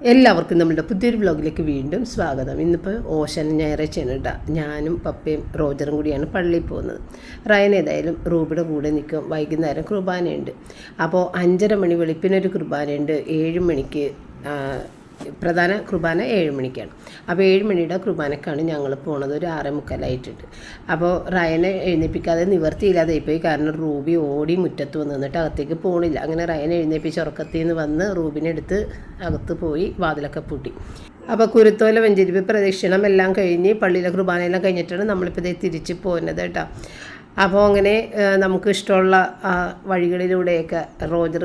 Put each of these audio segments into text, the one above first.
എല്ലാവർക്കും നമ്മുടെ പുതിയൊരു വ്ലോഗിലേക്ക് വീണ്ടും സ്വാഗതം. ഇന്നിപ്പോൾ ഓശാന ഞായറാഴ്ചയാണ് കേട്ടോ. ഞാനും പപ്പയും റോജറും കൂടിയാണ് പള്ളിയിൽ പോകുന്നത്. റയൻ ഏതായാലും റൂബിയുടെ കൂടെ നിൽക്കും. വൈകുന്നേരം കുർബാനയുണ്ട്. അപ്പോൾ 5:30 മണി വെളുപ്പിനൊരു കുർബാനയുണ്ട്. 7 മണിക്ക് പ്രധാന കുർബാന 7 മണിക്കാണ്. അപ്പോൾ 7 മണിയുടെ കുർബാനക്കാണ് ഞങ്ങൾ പോണത്. ഒരു 6:45 അപ്പോൾ റയനെ എഴുന്നേൽപ്പിക്കാതെ നിവർത്തിയില്ലാതെ പോയി. കാരണം റൂബി ഓടി മുറ്റത്ത് വന്നിട്ട് അകത്തേക്ക് പോകണില്ല. അങ്ങനെ റയനെ എഴുന്നേൽപ്പിച്ച് ഉറക്കത്തിൽ നിന്ന് വന്ന് റൂബിനെ എടുത്ത് അകത്ത് പോയി വാതിലൊക്കെ പൂട്ടി. അപ്പോൾ കുരുത്തോല വെഞ്ചരിപ്പ് പ്രദക്ഷിണം എല്ലാം കഴിഞ്ഞ് പള്ളിയിലെ കുർബാനയെല്ലാം കഴിഞ്ഞിട്ടാണ് നമ്മളിപ്പോൾ ഇതേ തിരിച്ച് പോകുന്നത് കേട്ടോ. അപ്പോൾ അങ്ങനെ നമുക്ക് ഇഷ്ടമുള്ള വഴികളിലൂടെയൊക്കെ റോജർ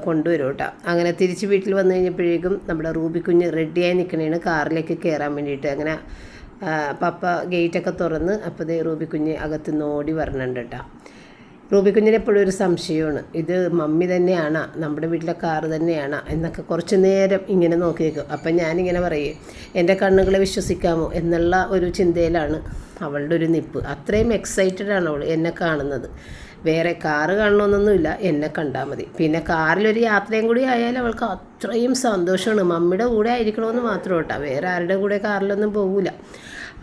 കൊണ്ടുവരും കേട്ടോ. അങ്ങനെ തിരിച്ച് വീട്ടിൽ വന്നു കഴിഞ്ഞപ്പോഴേക്കും നമ്മുടെ റൂബി കുഞ്ഞ് റെഡിയായി നിൽക്കണേണ് കാറിലേക്ക് കയറാൻ വേണ്ടിയിട്ട്. അങ്ങനെ പപ്പ ഗേറ്റൊക്കെ തുറന്ന് അപ്പോൾ റൂബി കുഞ്ഞ് അകത്ത് ഓടി വരണുണ്ട് കേട്ടോ. റൂബി കുഞ്ഞിന് എപ്പോഴും ഒരു സംശയമാണ്, ഇത് മമ്മി തന്നെയാണ്, നമ്മുടെ വീട്ടിലെ കാറ് തന്നെയാണ് എന്നൊക്കെ കുറച്ച് നേരം ഇങ്ങനെ നോക്കി നിൽക്കും. അപ്പം ഞാനിങ്ങനെ പറയും, എൻ്റെ കണ്ണുകളെ വിശ്വസിക്കാമോ എന്നുള്ള ഒരു ചിന്തയിലാണ് അവളുടെ ഒരു നിപ്പ്. അത്രയും എക്സൈറ്റഡ് ആണ് അവൾ എന്നെ കാണുന്നത്. വേറെ കാറ് കാണണമെന്നൊന്നുമില്ല, എന്നെ കണ്ടാൽ മതി. പിന്നെ കാറിലൊരു യാത്രയും കൂടി ആയാൽ അവൾക്ക് അത്രയും സന്തോഷമാണ്. മമ്മിയുടെ കൂടെ ആയിരിക്കണമെന്ന് മാത്രം കേട്ടോ, വേറെ ആരുടെ കൂടെ കാറിലൊന്നും പോകില്ല.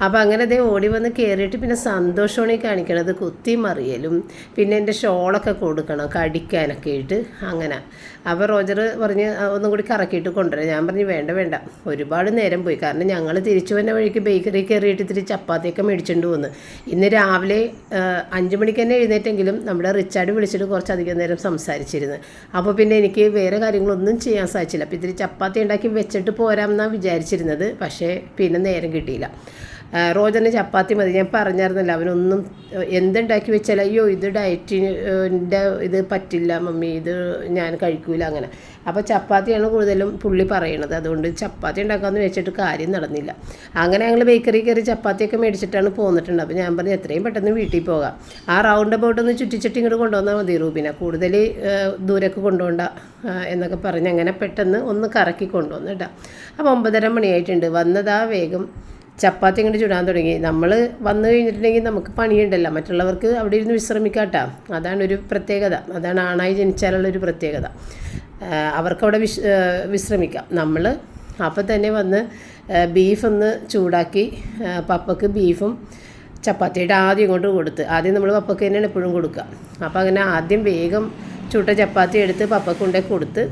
അപ്പോൾ അങ്ങനെ അതേ ഓടി വന്ന് കയറിയിട്ട് പിന്നെ സന്തോഷമാണ് ഈ കാണിക്കണത്. കുത്തി മറിയലും പിന്നെ എൻ്റെ ഷോളൊക്കെ കൊടുക്കണം കടിക്കാനൊക്കെ ആയിട്ട് അങ്ങനെ. അപ്പോൾ റോജർ പറഞ്ഞ് ഒന്നും കൂടി കറക്കിയിട്ട് കൊണ്ടുവരാം. ഞാൻ പറഞ്ഞു വേണ്ട, ഒരുപാട് നേരം പോയി. കാരണം ഞങ്ങൾ തിരിച്ചു വന്ന വഴിക്ക് ബേക്കറി കയറിയിട്ട് ഇത്തിരി ചപ്പാത്തിയൊക്കെ മേടിച്ചുകൊണ്ട് വന്നു. ഇന്ന് രാവിലെ 5 മണിക്ക് തന്നെ എഴുന്നേറ്റെങ്കിലും നമ്മുടെ റിച്ചാർഡ് വിളിച്ചിട്ട് കുറച്ചധികം നേരം സംസാരിച്ചിരുന്നു. അപ്പോൾ പിന്നെ എനിക്ക് വേറെ കാര്യങ്ങളൊന്നും ചെയ്യാൻ സാധിച്ചില്ല. അപ്പോൾ ഇത്തിരി ചപ്പാത്തി ഉണ്ടാക്കി വെച്ചിട്ട് പോരാമെന്നാണ് വിചാരിച്ചിരുന്നത്. പക്ഷേ പിന്നെ നേരം കിട്ടിയില്ല. റോജറിന് ചപ്പാത്തി മതി. ഞാൻ പറഞ്ഞായിരുന്നല്ലോ, അവനൊന്നും എന്തുണ്ടാക്കി വെച്ചാൽ അയ്യോ ഇത് ഡയറ്റിൻ്റെ ഇത് പറ്റില്ല മമ്മി, ഇത് ഞാൻ കഴിക്കൂല അങ്ങനെ. അപ്പോൾ ചപ്പാത്തിയാണ് കൂടുതലും പുള്ളി പറയണത്. അതുകൊണ്ട് ചപ്പാത്തി ഉണ്ടാക്കാമെന്ന് വെച്ചിട്ട് കാര്യം നടന്നില്ല. അങ്ങനെ ഞങ്ങൾ ബേക്കറി കയറി ചപ്പാത്തിയൊക്കെ മേടിച്ചിട്ടാണ് പോന്നിട്ടുണ്ട്. അപ്പോൾ ഞാൻ പറഞ്ഞു എത്രയും പെട്ടെന്ന് വീട്ടിൽ പോകാം, ആ റൗണ്ട് അബൌട്ട് ഒന്ന് ചുറ്റിച്ചിട്ട് ഇങ്ങോട്ട് കൊണ്ടുവന്നാൽ മതി റൂബിനെ, കൂടുതൽ ദൂരേക്ക് കൊണ്ടുപോകണ്ട എന്നൊക്കെ പറഞ്ഞ് അങ്ങനെ പെട്ടെന്ന് ഒന്ന് കറക്കി കൊണ്ടുവന്നു കേട്ടോ. അപ്പോൾ 9:30 മണിയായിട്ടുണ്ട്. വന്നതാ വേഗം ചപ്പാത്തി ഇങ്ങോട്ട് ചുടാൻ തുടങ്ങി. നമ്മൾ വന്നു കഴിഞ്ഞിട്ടുണ്ടെങ്കിൽ നമുക്ക് പണിയുണ്ടല്ലോ, മറ്റുള്ളവർക്ക് അവിടെ ഇരുന്ന് വിശ്രമിക്കാട്ടോ. അതാണ് ഒരു പ്രത്യേകത, അതാണ് ആണായി ജനിച്ചാലുള്ളൊരു പ്രത്യേകത. അവർക്കവിടെ വിശ്രമിക്കാം. നമ്മൾ അപ്പം തന്നെ വന്ന് ബീഫൊന്ന് ചൂടാക്കി പപ്പക്ക് ബീഫും ചപ്പാത്തിയായിട്ട് ആദ്യം ഇങ്ങോട്ട് കൊടുത്ത്. ആദ്യം നമ്മൾ പപ്പക്ക് തന്നെയാണ് എപ്പോഴും കൊടുക്കുക. അപ്പോൾ അങ്ങനെ ആദ്യം വേഗം ചുട്ട ചപ്പാത്തി എടുത്ത് പപ്പക്ക് കൊണ്ടേ കൊടുത്ത്,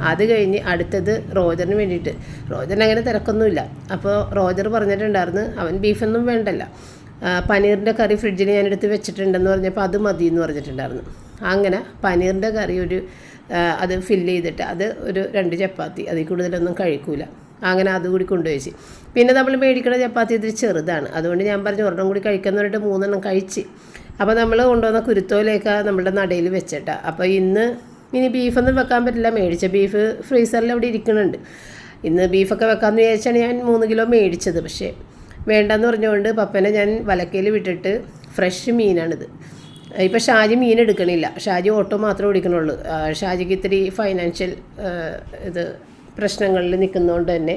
അത് കഴിഞ്ഞ് അടുത്തത് റോജറിന് വേണ്ടിയിട്ട്. റോജറിന് അങ്ങനെ തിരക്കൊന്നുമില്ല. അപ്പോൾ റോജർ പറഞ്ഞിട്ടുണ്ടായിരുന്നു അവൻ ബീഫൊന്നും വേണ്ടല്ല, പനീറിൻ്റെ കറി ഫ്രിഡ്ജിൽ ഞാനെടുത്ത് വെച്ചിട്ടുണ്ടെന്ന് പറഞ്ഞപ്പോൾ അത് മതി എന്ന് പറഞ്ഞിട്ടുണ്ടായിരുന്നു. അങ്ങനെ പനീറിൻ്റെ കറി അത് ഫില്ല് ചെയ്തിട്ട് അത് ഒരു 2 ചപ്പാത്തി, അതിൽ കൂടുതലൊന്നും കഴിക്കൂല. അങ്ങനെ അതുകൂടി കൊണ്ടുപോയി. പിന്നെ നമ്മൾ മേടിക്കുന്ന ചപ്പാത്തി ഇതിൽ ചെറുതാണ്, അതുകൊണ്ട് ഞാൻ പറഞ്ഞു ഒരെണ്ണം കൂടി കഴിക്കാമെന്ന് പറഞ്ഞിട്ട് 3 എണ്ണം കഴിച്ച്. അപ്പോൾ നമ്മൾ കൊണ്ടുവന്ന കുരുത്തോലയൊക്കെ നമ്മുടെ നടയിൽ വെച്ചിട്ടാണ്. അപ്പോൾ ഇനി ബീഫൊന്നും വെക്കാൻ പറ്റില്ല, മേടിച്ച ബീഫ് ഫ്രീസറിൽ അവിടെ ഇരിക്കുന്നുണ്ട്. ഇന്ന് ബീഫൊക്കെ വെക്കാമെന്ന് വിചാരിച്ചാണ് ഞാൻ 3 കിലോ മേടിച്ചത്. പക്ഷേ വേണ്ടെന്ന് പറഞ്ഞുകൊണ്ട് പപ്പനെ ഞാൻ വലക്കയിൽ വിട്ടിട്ട് ഫ്രഷ് മീനാണിത്. ഇപ്പോൾ ഷാജി മീൻ എടുക്കണില്ല, ഷാജി ഓട്ടോ മാത്രമേ ഓടിക്കണുള്ളൂ. ഷാജിക്ക് ഇത്തിരി ഫൈനാൻഷ്യൽ പ്രശ്നങ്ങളിൽ നിൽക്കുന്നതുകൊണ്ട് തന്നെ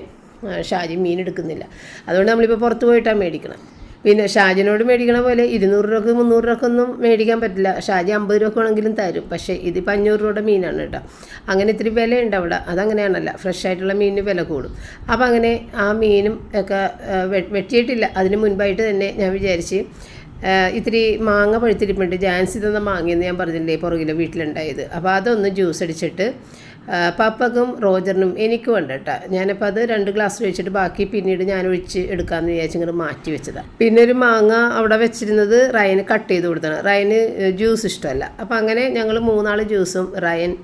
ഷാജി മീൻ എടുക്കുന്നില്ല. അതുകൊണ്ട് നമ്മളിപ്പോൾ പുറത്ത് പോയിട്ടാണ് മേടിക്കണം. പിന്നെ ഷാജിനോട് മേടിക്കണ പോലെ 200 രൂപക്ക് 300 രൂപക്കൊന്നും മേടിക്കാൻ പറ്റില്ല. ഷാജി 50 രൂപ വേണമെങ്കിലും തരും. പക്ഷേ ഇതിപ്പോൾ 500 രൂപയുടെ മീനാണ് കേട്ടോ. അങ്ങനെ ഇത്തിരി വിലയുണ്ട് അവിടെ. അതങ്ങനെയാണല്ല, ഫ്രഷ് ആയിട്ടുള്ള മീനിന് വില കൂടും. അപ്പോൾ അങ്ങനെ ആ മീനും ഒക്കെ വെട്ടിയിട്ടില്ല. അതിന് മുൻപായിട്ട് തന്നെ ഞാൻ വിചാരിച്ച് ഇത്തിരി മാങ്ങ പഴുത്തിരിപ്പുണ്ട്. ജാൻസി തന്ന മാങ്ങയെന്ന് ഞാൻ പറഞ്ഞില്ലേ പുറകിലെ വീട്ടിലുണ്ടായത്. അപ്പോൾ അതൊന്ന് ജ്യൂസ് അടിച്ചിട്ട് പപ്പക്കും റോജറിനും എനിക്കും ഉണ്ട് കേട്ടോ. ഞാനപ്പോൾ അത് 2 ഗ്ലാസ് ഒഴിച്ചിട്ട് ബാക്കി പിന്നീട് ഞാൻ ഒഴിച്ച് എടുക്കാമെന്ന് വിചാരിച്ച് ഇങ്ങനെ മാറ്റി വെച്ചതാണ്. പിന്നെ ഒരു മാങ്ങ അവിടെ വെച്ചിരുന്നത് റയന് കട്ട് ചെയ്ത് കൊടുത്താണ്. റയന് ജ്യൂസ് ഇഷ്ടമല്ല. അപ്പോൾ അങ്ങനെ ഞങ്ങൾ 3 ആൾ ജ്യൂസും റയൻ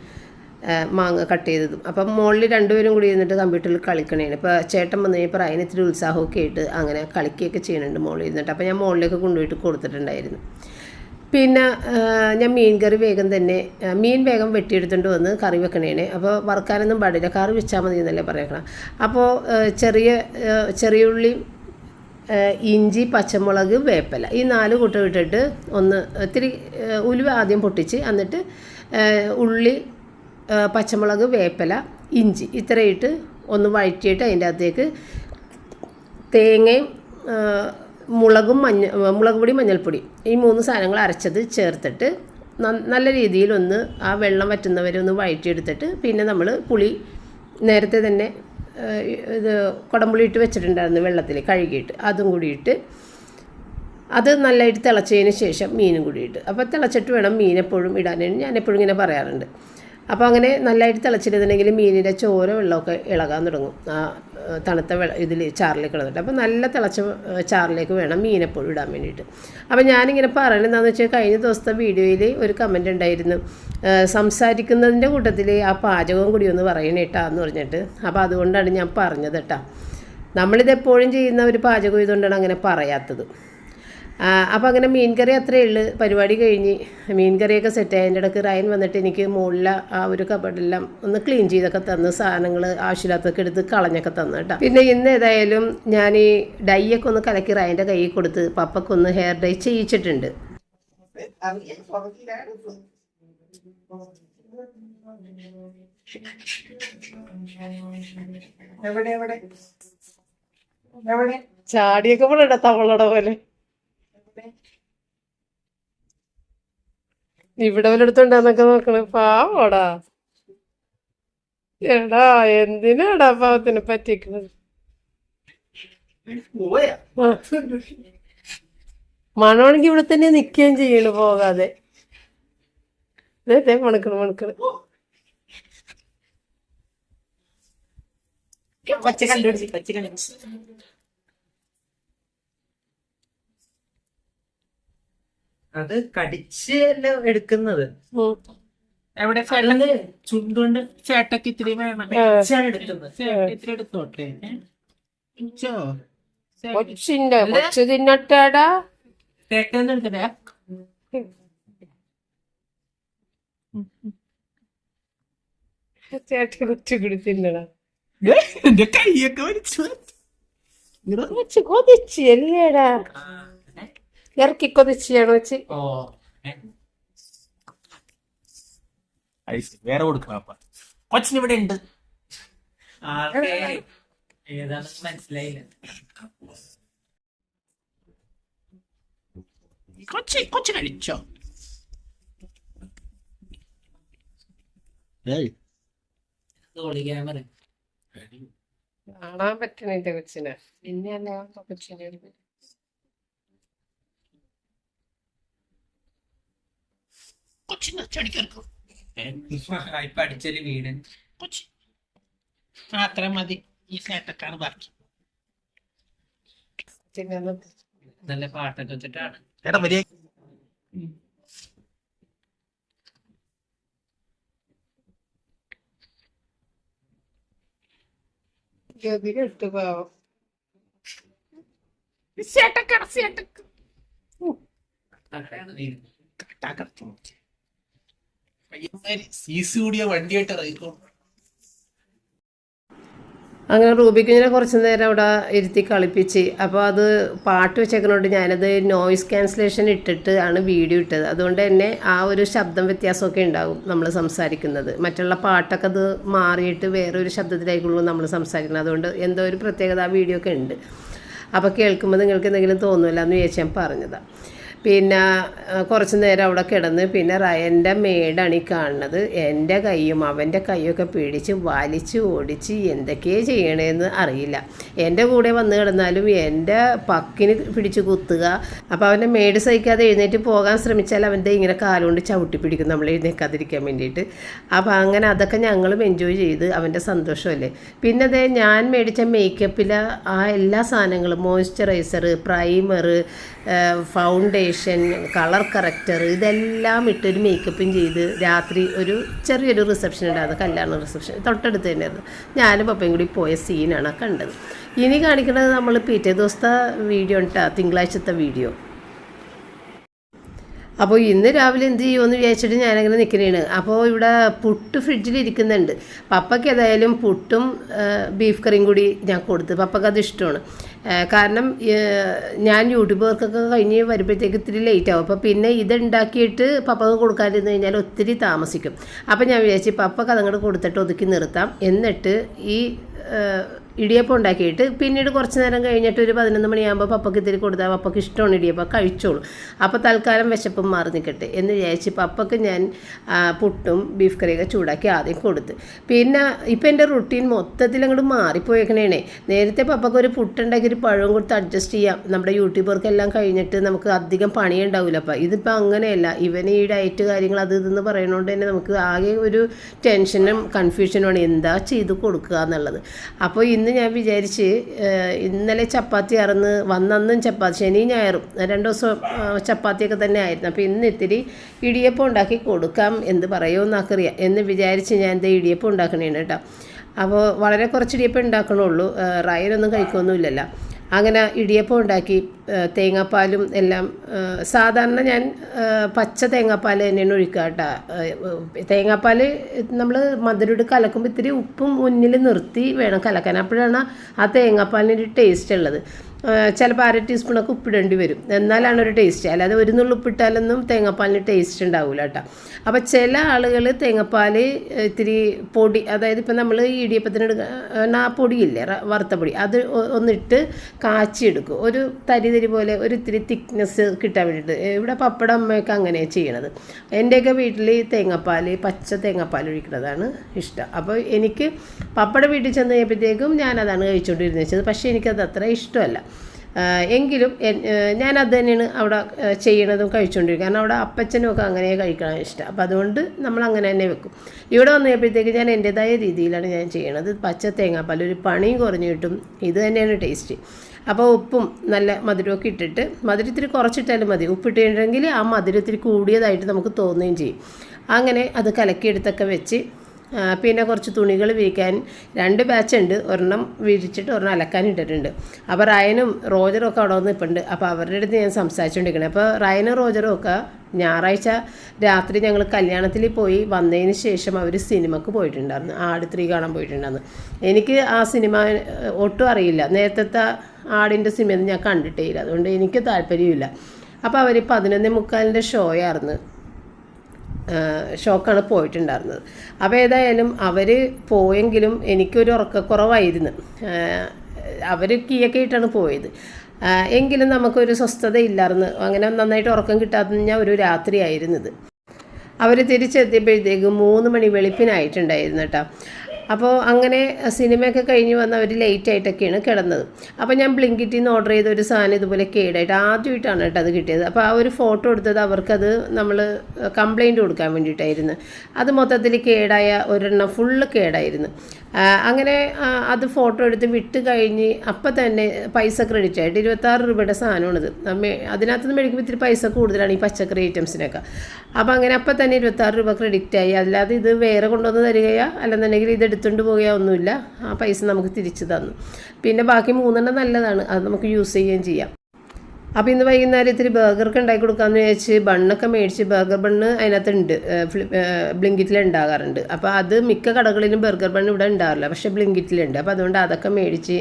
മാങ്ങ കട്ട് ചെയ്തതും. അപ്പം മുകളിൽ 2 പേരും കൂടി ഇരുന്നിട്ട് കമ്പ്യൂട്ടറിൽ കളിക്കണേണ്. ഇപ്പോൾ ചേട്ടൻ വന്നു കഴിഞ്ഞപ്പോൾ റയന് ഇത്തിരി ഉത്സാഹമൊക്കെ ആയിട്ട് അങ്ങനെ കളിക്കുകയൊക്കെ ചെയ്യുന്നുണ്ട് മുകളിൽ ഇരുന്നിട്ട്. അപ്പോൾ ഞാൻ മുകളിലേക്ക് കൊണ്ടുപോയിട്ട് കൊടുത്തിട്ടുണ്ടായിരുന്നു. പിന്നെ ഞാൻ മീൻ വേഗം വെട്ടിയെടുത്തുകൊണ്ട് വന്ന് കറി വെക്കണേനെ. അപ്പോൾ വറുക്കാനൊന്നും പാടില്ല, കറി വെച്ചാൽ മതി എന്നല്ലേ പറയണം. അപ്പോൾ ചെറിയുള്ളി, ഇഞ്ചി, പച്ചമുളക്, വേപ്പില, ഈ 4 കൂട്ടം ഇട്ടിട്ട് ഒന്ന് ഇത്തിരി ഉലുവ ആദ്യം പൊട്ടിച്ച്, എന്നിട്ട് ഉള്ളി, പച്ചമുളക്, വേപ്പില, ഇഞ്ചി ഇത്രയിട്ട് ഒന്ന് വഴറ്റിയിട്ട് അതിൻ്റെ അകത്തേക്ക് തേങ്ങയും മുളക് പൊടി, മഞ്ഞൾപ്പൊടി, ഈ 3 സാധനങ്ങൾ അരച്ചത് ചേർത്തിട്ട് നല്ല രീതിയിലൊന്ന് ആ വെള്ളം വറ്റുന്നവരെ ഒന്ന് വഴറ്റിയെടുത്തിട്ട് പിന്നെ നമ്മൾ പുളി നേരത്തെ തന്നെ ഇത് കുടംപുളി ഇട്ട് വെച്ചിട്ടുണ്ടായിരുന്നു വെള്ളത്തിൽ കഴുകിയിട്ട്, അതും കൂടി ഇട്ട് അത് നല്ലതായിട്ട് തിളച്ചതിന് ശേഷം മീനും കൂടി ഇട്ട്. അപ്പോൾ തിളച്ചിട്ട് വേണം മീൻ എപ്പോഴും ഇടാനായിട്ട് ഞാൻ എപ്പോഴും ഇങ്ങനെ പറയാറുണ്ട്. അപ്പോൾ അങ്ങനെ നല്ലതായിട്ട് തിളച്ചിട്ടുണ്ടെങ്കിൽ മീനിൻ്റെ ചോര വെള്ളമൊക്കെ ഇളകാൻ തുടങ്ങും ആ തണുത്ത ഇതിൽ ചാറിലേക്ക് ഇടുന്നുണ്ട്. അപ്പോൾ നല്ല തിളച്ച ചാറിലേക്ക് വേണം മീൻ എപ്പോഴും ഇടാൻ വേണ്ടിയിട്ട്. അപ്പോൾ ഞാനിങ്ങനെ പറയണത് എന്താണെന്ന് വെച്ചാൽ കഴിഞ്ഞ ദിവസത്തെ വീഡിയോയിൽ ഒരു കമൻറ്റ് ഉണ്ടായിരുന്നു, സംസാരിക്കുന്നതിൻ്റെ കൂട്ടത്തിൽ ആ പാചകവും കൂടി ഒന്ന് പറയണേട്ടാന്ന് പറഞ്ഞിട്ട്. അപ്പോൾ അതുകൊണ്ടാണ് ഞാൻ പറഞ്ഞത് കേട്ടോ. നമ്മളിതെപ്പോഴും ചെയ്യുന്ന ഒരു പാചകം ഇതുകൊണ്ടാണ് അങ്ങനെ പറയാത്തത്. അപ്പോൾ അങ്ങനെ മീൻ കറി അത്രയേ ഉള്ളൂ. പരിപാടി കഴിഞ്ഞ് മീൻ കറിയൊക്കെ സെറ്റായി. അതിൻ്റെ ഇടയ്ക്ക് റയൻ വന്നിട്ട് എനിക്ക് മുകളിൽ ആ ഒരു കബഡെല്ലാം ഒന്ന് ക്ലീൻ ചെയ്തൊക്കെ തന്ന്, സാധനങ്ങൾ ആവശ്യമില്ലാത്തൊക്കെ എടുത്ത് കളഞ്ഞൊക്കെ തന്നു കേട്ടോ. പിന്നെ ഇന്ന് ഏതായാലും ഞാൻ ഈ ഡൈയൊക്കെ ഒന്ന് കലക്കി റയൻ്റെ കയ്യിൽ കൊടുത്ത് പപ്പക്കൊന്ന് ഹെയർ ഡൈ ചെയ്യിച്ചിട്ടുണ്ട്. ചാടിയൊക്കെ പോലെടാ തവളട പോലെ. ഇവിടെ വല്ലെടുത്തുണ്ടെന്നൊക്കെ നോക്കണ പാവോടാ. എടാ എന്തിനാടാ പാവത്തിനെ പറ്റിക്കുന്നത്? മണമാണെങ്കിൽ ഇവിടെ തന്നെ നിക്കുകയും ചെയ്യണു പോകാതെ. മണക്കണ് മണക്കണ്. അത് കടിച്ച് അല്ല എടുക്കുന്നത്. എവിടെ ചുണ്ടുകൊണ്ട് ചേട്ടക്ക് ഇത്തിരി വേണം എടുക്കുന്നത്. ഇത്തിരി എടുത്തോട്ടെ. കൊച്ചു തിന്നട്ടാടാ. ചേട്ടൻ എടുക്കണേ. ചേട്ടൻ കൊച്ചുകൂടി തിന്നടാ. എന്റെ കൈയൊക്കെ കൊതിച്ച് അല്ലേടാ. ഇറക്കി കൊതിച്ചാണ് വെച്ച്. വേറെ കൊടുക്കണം. കൊച്ചിന് ഇവിടെ ഉണ്ട്. ഏതാണെന്ന് മനസ്സിലായില്ല. കൊച്ചു കഴിച്ചോ? കാണാൻ പറ്റണില്ല കൊച്ചിനെ. പിന്നെയല്ല കൊച്ചിനെ ഇപ്പൊ അടിച്ചൊരു വീട് കൊച്ചി അത്ര മതി. ഈ ചേട്ടക്കാണ് ബാക്കി. നല്ല പാട്ടൊക്കെ വെച്ചിട്ടാണ്. ഗതികെട്ട് പാവം. വണ്ടിയായിട്ട് ഇറങ്ങിക്കോ. അങ്ങനെ റൂബിക്കുഞ്ഞിനെ കുറച്ച് നേരം അവിടെ ഇരുത്തി കളിപ്പിച്ച്. അപ്പോൾ അത് പാട്ട് വെച്ചേക്കുന്നതുകൊണ്ട് ഞാനത് നോയിസ് ക്യാൻസലേഷൻ ഇട്ടിട്ട് ആണ് വീഡിയോ ഇട്ടത്. അതുകൊണ്ട് തന്നെ ആ ഒരു ശബ്ദം വ്യത്യാസമൊക്കെ ഉണ്ടാകും നമ്മൾ സംസാരിക്കുന്നത്. മറ്റുള്ള പാട്ടൊക്കെ അത് മാറിയിട്ട് വേറൊരു ശബ്ദത്തിലായിരിക്കുള്ളൂ നമ്മൾ സംസാരിക്കുന്നത്. അതുകൊണ്ട് എന്തോ ഒരു പ്രത്യേകത ആ വീഡിയോ ഒക്കെ ഉണ്ട്. അപ്പോൾ കേൾക്കുമ്പോൾ നിങ്ങൾക്ക് എന്തെങ്കിലും തോന്നുമല്ലോ എന്ന് വിചാരിച്ച് ഞാൻ പറഞ്ഞതാണ്. പിന്നെ കുറച്ച് നേരം അവിടെ കിടന്ന് പിന്നെ റയൻ്റെ മേടാണ് ഈ കാണുന്നത്. എൻ്റെ കൈയും അവൻ്റെ കൈയൊക്കെ പിടിച്ച് വലിച്ച് ഓടിച്ച് എന്തൊക്കെയാണ് ചെയ്യണേന്ന് അറിയില്ല. എൻ്റെ കൂടെ വന്ന് കിടന്നാലും എൻ്റെ പക്കിന് പിടിച്ച് കുത്തുക. അപ്പോൾ അവൻ്റെ മേട് സഹിക്കാതെ എഴുന്നേറ്റ് പോകാൻ ശ്രമിച്ചാൽ അവൻ്റെ ഇങ്ങനെ കാലുകൊണ്ട് ചവിട്ടി പിടിക്കും നമ്മൾ എഴുന്നേക്കാതിരിക്കാൻ വേണ്ടിയിട്ട്. അപ്പോൾ അങ്ങനെ അതൊക്കെ ഞങ്ങളും എൻജോയ് ചെയ്ത് അവൻ്റെ സന്തോഷമല്ലേ. പിന്നെ അതേ ഞാൻ മേടിച്ച മേക്കപ്പിൽ ആ എല്ലാ സാധനങ്ങളും moisturiser, primer, foundation, colour corrector ഇതെല്ലാം ഇട്ടൊരു മേക്കപ്പും ചെയ്ത് രാത്രി ഒരു ചെറിയൊരു റിസപ്ഷൻ ഉണ്ടായിരുന്നു, കല്യാണ റിസപ്ഷൻ തൊട്ടടുത്ത് തന്നെയായിരുന്നു. ഞാനും പപ്പയും കൂടി പോയ സീനാണ് കണ്ടത്. ഇനി കാണിക്കുന്നത് നമ്മൾ പിറ്റേ ദിവസത്തെ വീഡിയോ ഉണ്ട്, തിങ്കളാഴ്ചത്തെ വീഡിയോ. അപ്പോൾ ഇന്ന് രാവിലെ എന്ത് ചെയ്യുമെന്ന് വിചാരിച്ചിട്ട് ഞാനങ്ങനെ നിൽക്കുന്നതാണ്. അപ്പോൾ ഇവിടെ പുട്ട് ഫ്രിഡ്ജിൽ ഇരിക്കുന്നുണ്ട്. പപ്പയ്ക്ക് ഏതായാലും പുട്ടും ബീഫ് കറിയും കൂടി ഞാൻ കൊടുത്ത്. പപ്പയ്ക്ക് അത് ഇഷ്ടമാണ്. കാരണം ഞാൻ യൂട്യൂബ് വർക്കൊക്കെ കഴിഞ്ഞ് വരുമ്പോഴത്തേക്ക് ഇത്തിരി ലേറ്റ് ആവും. അപ്പോൾ പിന്നെ ഇതുണ്ടാക്കിയിട്ട് പപ്പക്ക് കൊടുക്കാതിരുന്ന് കഴിഞ്ഞാൽ ഒത്തിരി താമസിക്കും. അപ്പോൾ ഞാൻ വിചാരിച്ചു പപ്പക്ക് അതങ്ങോട്ട് കൊടുത്തിട്ട് ഒതുക്കി നിർത്താം. എന്നിട്ട് ഈ ഇടിയപ്പം ഉണ്ടാക്കിയിട്ട് പിന്നീട് കുറച്ച് നേരം കഴിഞ്ഞിട്ട് ഒരു 11 മണിയാകുമ്പോൾ പപ്പയ്ക്ക് ഇത്തിരി കൊടുത്താൽ പപ്പയ്ക്ക് ഇഷ്ടമാണ് ഇടിയപ്പം കഴിച്ചോളൂ. അപ്പോൾ തൽക്കാലം വിശപ്പം മാറി നിൽക്കട്ടെ എന്ന് വിചാരിച്ച് പപ്പയ്ക്ക് ഞാൻ പുട്ടും ബീഫ് കറിയൊക്കെ ചൂടാക്കി ആദ്യം കൊടുത്ത്. പിന്നെ ഇപ്പം എൻ്റെ റുട്ടീൻ മൊത്തത്തിൽ അങ്ങോട്ട് മാറിപ്പോയേക്കണേണേ. നേരത്തെ പപ്പയ്ക്ക് ഒരു പുട്ടുണ്ടാക്കി ഒരു പഴവും കൊടുത്ത് അഡ്ജസ്റ്റ് ചെയ്യാം, നമ്മുടെ യൂട്യൂബർക്കെല്ലാം കഴിഞ്ഞിട്ട് നമുക്ക് അധികം പണിയുണ്ടാവില്ല. അപ്പം ഇതിപ്പോൾ അങ്ങനെയല്ല. ഇവന് ഈ ഡയറ്റ് കാര്യങ്ങൾ അത് ഇതെന്ന് പറയുന്നതുകൊണ്ട് തന്നെ നമുക്ക് ആകെ ഒരു ടെൻഷനും കൺഫ്യൂഷനുമാണ് എന്താ ചെയ്ത് കൊടുക്കുക എന്നുള്ളത്. അപ്പോൾ ഇന്ന് ഞാൻ വിചാരിച്ച് ഇന്നലെ ചപ്പാത്തി വന്നന്നും ചപ്പാത്തി, ശനി ഞായറും 2 ദിവസം ചപ്പാത്തിയൊക്കെ തന്നെ ആയിരുന്നു. അപ്പോൾ ഇന്ന് ഇത്തിരി ഇടിയപ്പം ഉണ്ടാക്കി കൊടുക്കാം, എന്ത് പറയുമെന്നൊക്കറിയാം എന്ന് വിചാരിച്ച് ഞാൻ എന്താ ഇടിയപ്പം ഉണ്ടാക്കണേണ് കേട്ടോ. അപ്പോൾ വളരെ കുറച്ച് ഇടിയപ്പം ഉണ്ടാക്കണുള്ളൂ, റയനൊന്നും കഴിക്കൊന്നുമില്ലല്ലോ. അങ്ങനെ ഇടിയപ്പം ഉണ്ടാക്കി തേങ്ങാപ്പാലും എല്ലാം. സാധാരണ ഞാൻ പച്ച തേങ്ങാപ്പാൽ തന്നെയാണ് ഒഴിക്കുക കേട്ടോ. തേങ്ങാപ്പാൽ നമ്മൾ മധുരം കലക്കുമ്പോൾ ഇത്തിരി ഉപ്പും മുന്നിൽ നിർത്തി വേണം കലക്കാൻ, അപ്പോഴാണ് ആ തേങ്ങാപ്പാലിനൊരു ടേസ്റ്റ് ഉള്ളത്. ചിലപ്പോൾ 1/2 ടീസ്പൂണൊക്കെ ഉപ്പിടേണ്ടി വരും, എന്നാലാണ് ഒരു ടേസ്റ്റ്. അല്ലാതെ ഒരു നുള്ളി ഉപ്പിട്ടാലൊന്നും തേങ്ങാപ്പാലിന് ടേസ്റ്റ് ഉണ്ടാവില്ല കേട്ടോ. അപ്പോൾ ചില ആളുകൾ തേങ്ങാപ്പാൽ ഇത്തിരി പൊടി, അതായത് ഇപ്പം നമ്മൾ ഈ ഇടിയപ്പത്തിന് ആ പൊടിയില്ലേ വറുത്ത പൊടി, അത് ഒന്നിട്ട് കാച്ചിയെടുക്കും, ഒരു തരി പോലെ ഒരു ഇത്തിരി തിക്നെസ് കിട്ടാൻ വേണ്ടിയിട്ട്. ഇവിടെ പപ്പടം അമ്മയൊക്കെ അങ്ങനെയാണ് ചെയ്യണത്. എൻ്റെയൊക്കെ വീട്ടിൽ പച്ച തേങ്ങാപ്പാൽ ഒഴിക്കുന്നതാണ് ഇഷ്ടം. അപ്പോൾ എനിക്ക് പപ്പട വീട്ടിൽ ചെന്ന് കഴിയുമ്പോഴത്തേക്കും ഞാനതാണ് കഴിച്ചുകൊണ്ടിരുന്നത്. പക്ഷേ എനിക്കത് അത്ര ഇഷ്ടമല്ല. എങ്കിലും ഞാനത് തന്നെയാണ് അവിടെ ചെയ്യണതും കഴിച്ചുകൊണ്ടിരിക്കും. കാരണം അവിടെ അപ്പച്ചനും ഒക്കെ അങ്ങനെ കഴിക്കാൻ ഇഷ്ടം. അപ്പോൾ അതുകൊണ്ട് നമ്മൾ അങ്ങനെ തന്നെ വെക്കും. ഇവിടെ വന്നു കഴിയുമ്പോഴത്തേക്ക് ഞാൻ എൻ്റേതായ രീതിയിലാണ് ഞാൻ ചെയ്യണത്. പച്ച തേങ്ങാപ്പാൽ ഒരു പണിയും കുറഞ്ഞു കിട്ടും, ഇത് തന്നെയാണ് ടേസ്റ്റ്. അപ്പോൾ ഉപ്പും നല്ല മധുരമൊക്കെ ഇട്ടിട്ട്, മധുരം ഇത്തിരി കുറച്ചിട്ടാലും മതി, ഉപ്പിട്ടിട്ടുണ്ടെങ്കിൽ ആ മധുരം ഇത്തിരി കൂടിയതായിട്ട് നമുക്ക് തോന്നുകയും ചെയ്യും. അങ്ങനെ അത് കലക്കിയെടുത്തൊക്കെ വെച്ച് പിന്നെ കുറച്ച് തുണികൾ വിരിക്കാൻ 2 ബാച്ചുണ്ട്, ഒരെണ്ണം വിരിച്ചിട്ട് ഒരെണ്ണം അലക്കാൻ ഇട്ടിട്ടുണ്ട്. അപ്പോൾ റയനും റോജറും ഒക്കെ അവിടെ വന്ന് നിൽപ്പുണ്ട്. അപ്പോൾ അവരുടെ അടുത്ത് ഞാൻ സംസാരിച്ചുകൊണ്ടിരിക്കണേ. അപ്പോൾ റയനും റോജറും ഒക്കെ ഞായറാഴ്ച രാത്രി ഞങ്ങൾ കല്യാണത്തിൽ പോയി വന്നതിന് ശേഷം അവർ സിനിമക്ക് പോയിട്ടുണ്ടായിരുന്നു, ആട് 3 കാണാൻ പോയിട്ടുണ്ടായിരുന്നു. എനിക്ക് ആ സിനിമ ഒട്ടും അറിയില്ല, നേരത്തെ ആടിൻ്റെ സിനിമയൊന്നും ഞാൻ കണ്ടിട്ടേ ഇല്ല, അതുകൊണ്ട് എനിക്ക് താല്പര്യമില്ല. അപ്പോൾ അവർ 11:45 ഷോക്കാണ് പോയിട്ടുണ്ടായിരുന്നത്. അപ്പോൾ ഏതായാലും അവർ പോയെങ്കിലും എനിക്കൊരു ഉറക്കക്കുറവായിരുന്നു. അവർ കീയൊക്കെ ഇട്ടാണ് പോയത്, എങ്കിലും നമുക്കൊരു സ്വസ്ഥത ഇല്ലായിരുന്നു. അങ്ങനെ നന്നായിട്ട് ഉറക്കം കിട്ടാതെ ഒരു രാത്രിയായിരുന്നത്. അവർ തിരിച്ചെത്തിയപ്പോഴത്തേക്ക് 3 മണി വെളുപ്പിനായിട്ടുണ്ടായിരുന്നു കേട്ടോ. അപ്പോൾ അങ്ങനെ സിനിമയൊക്കെ കഴിഞ്ഞ് വന്ന് അവർ ലേറ്റായിട്ടൊക്കെയാണ് കിടന്നത്. അപ്പോൾ ഞാൻ ബ്ലിങ്കിറ്റിൽ നിന്ന് ഓർഡർ ചെയ്ത ഒരു സാധനം ഇതുപോലെ കേടായിട്ട് ആദ്യമായിട്ടാണ് കേട്ടോ അത് കിട്ടിയത്. അപ്പോൾ ആ ഒരു ഫോട്ടോ എടുത്തത് അവർക്കത് നമ്മൾ കംപ്ലയിൻറ്റ് കൊടുക്കാൻ വേണ്ടിയിട്ടായിരുന്നു. അത് മൊത്തത്തിൽ കേടായ ഒരെണ്ണം ഫുള്ള് കേടായിരുന്നു. അങ്ങനെ അത് ഫോട്ടോ എടുത്ത് വിട്ട് കഴിഞ്ഞ് അപ്പം തന്നെ പൈസ ക്രെഡിറ്റ് ആയിട്ട് 26 രൂപയുടെ സാധനമാണിത്. അതിനകത്തുനിന്ന് മേടിക്കുമ്പോൾ ഇത്തിരി പൈസ കൂടുതലാണ് ഈ പച്ചക്കറി ഐറ്റംസിനൊക്കെ. അപ്പോൾ അങ്ങനെ അപ്പം തന്നെ 26 രൂപ ക്രെഡിറ്റ് ആയി. അല്ലാതെ ഇത് വേറെ കൊണ്ടുവന്ന് തരികയോ അല്ലെന്നുണ്ടെങ്കിൽ ഇത് എടുത്തുകൊണ്ട് പോകുകയോ ഒന്നുമില്ല, ആ പൈസ നമുക്ക് തിരിച്ചു തന്നു. പിന്നെ ബാക്കി 3 നല്ലതാണ്, അത് നമുക്ക് യൂസ് ചെയ്യുകയും ചെയ്യാം. അപ്പോൾ ഇന്ന് വൈകുന്നേരം ഇത്തിരി ബർഗർക്ക് ഉണ്ടാക്കി കൊടുക്കാമെന്ന് വിചാരിച്ച് ബണ്ണൊക്കെ മേടിച്ച്, ബർഗർ ബണ്ണ് അതിനകത്തുണ്ട്, ബ്ലിങ്കിറ്റിൽ ഉണ്ടാകാറുണ്ട്. അപ്പോൾ അത് മിക്ക കടകളിലും ബർഗർ ബണ്ണ് ഇവിടെ ഉണ്ടാകാറില്ല, പക്ഷേ ബ്ലിങ്കിറ്റിലുണ്ട്. അപ്പോൾ അതുകൊണ്ട് അതൊക്കെ മേടിച്ച്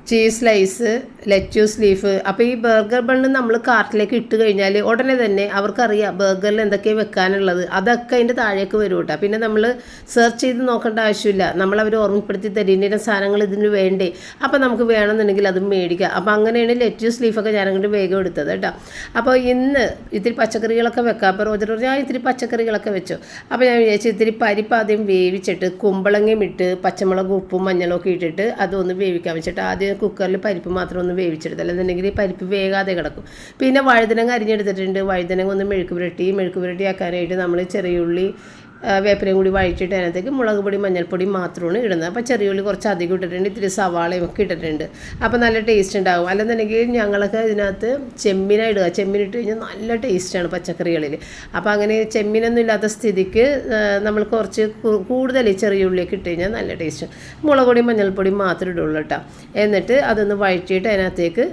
ചീസ് സ്ലൈസ്, ലെറ്റ്യൂസ് ലീഫ്. അപ്പോൾ ഈ ബർഗർ ബണ്ണ് നമ്മൾ കാർട്ടിലേക്ക് ഇട്ട് കഴിഞ്ഞാൽ ഉടനെ തന്നെ അവർക്കറിയാം ബർഗറിൽ എന്തൊക്കെയാണ് വെക്കാനുള്ളത്, അതൊക്കെ അതിൻ്റെ താഴേക്ക് വരും കേട്ടോ. പിന്നെ നമ്മൾ സെർച്ച് ചെയ്ത് നോക്കേണ്ട ആവശ്യമില്ല, നമ്മളവർ ഓർമ്മപ്പെടുത്തി തരുന്ന സാധനങ്ങൾ ഇതിന് വേണ്ടേ, അപ്പോൾ നമുക്ക് വേണമെന്നുണ്ടെങ്കിൽ അതും മേടിക്കാം. അപ്പോൾ അങ്ങനെയാണ് ലെറ്റ്യൂസ് ലീഫൊക്കെ ഞാനങ്ങോട്ട് വേഗം എടുത്തത് കേട്ടോ. അപ്പോൾ ഇന്ന് ഇത്തിരി പച്ചക്കറികളൊക്കെ വെക്കാം. അപ്പോൾ റോജർ ഞാൻ ഇത്തിരി പച്ചക്കറികളൊക്കെ വെച്ചു. അപ്പോൾ ഞാൻ വിചാരിച്ചു ഇത്തിരി പരിപ്പ് ആദ്യം വേവിച്ചിട്ട് കുമ്പളങ്ങയും ഇട്ട് പച്ചമുളകും ഉപ്പും മഞ്ഞളും ഒക്കെ ഇട്ടിട്ട് അതൊന്ന് വേവിക്കാൻ വെച്ചിട്ട് ആദ്യം കുക്കറിൽ പരിപ്പ് മാത്രം ഒന്ന് വേവിച്ചെടുത്ത്, അല്ലെന്നുണ്ടെങ്കിൽ പരിപ്പ് വേകാതെ കിടക്കും. പിന്നെ വഴുതനങ്ങ അരിഞ്ഞെടുത്തിട്ടുണ്ട്. വഴുതനങ്ങ ഒന്ന് മെഴുക്ക് പുരട്ടി ആക്കാനായിട്ട് നമ്മൾ ചെറിയുള്ളി വേപ്പിലയും കൂടി വഴിച്ചിട്ട് അതിനകത്തേക്ക് മുളക് പൊടി മഞ്ഞൾപ്പൊടി മാത്രമാണ് ഇടുന്നത്. അപ്പോൾ ചെറിയുള്ളി കുറച്ച് അധികം ഇട്ടിട്ടുണ്ട്, ഇത്തിരി സവാളയും ഒക്കെ ഇട്ടിട്ടുണ്ട്. അപ്പോൾ നല്ല ടേസ്റ്റ് ഉണ്ടാകും. അല്ലെന്നുണ്ടെങ്കിൽ ഞങ്ങളൊക്കെ ഇതിനകത്ത് ചെമ്മീനാണ് ഇടുക, ചെമ്മീനിട്ട് കഴിഞ്ഞാൽ നല്ല ടേസ്റ്റാണ് പച്ചക്കറികളിൽ. അപ്പോൾ അങ്ങനെ ചെമ്മീനൊന്നും ഇല്ലാത്ത സ്ഥിതിക്ക് നമ്മൾ കുറച്ച് കൂടുതൽ ചെറിയുള്ളിയൊക്കെ ഇട്ട് കഴിഞ്ഞാൽ നല്ല ടേസ്റ്റ്. മുളക് പൊടി മഞ്ഞൾപ്പൊടി മാത്രമേ ഇടുള്ളൂ കേട്ടോ. എന്നിട്ട് അതൊന്ന് വഴറ്റിയിട്ട് അതിനകത്തേക്ക്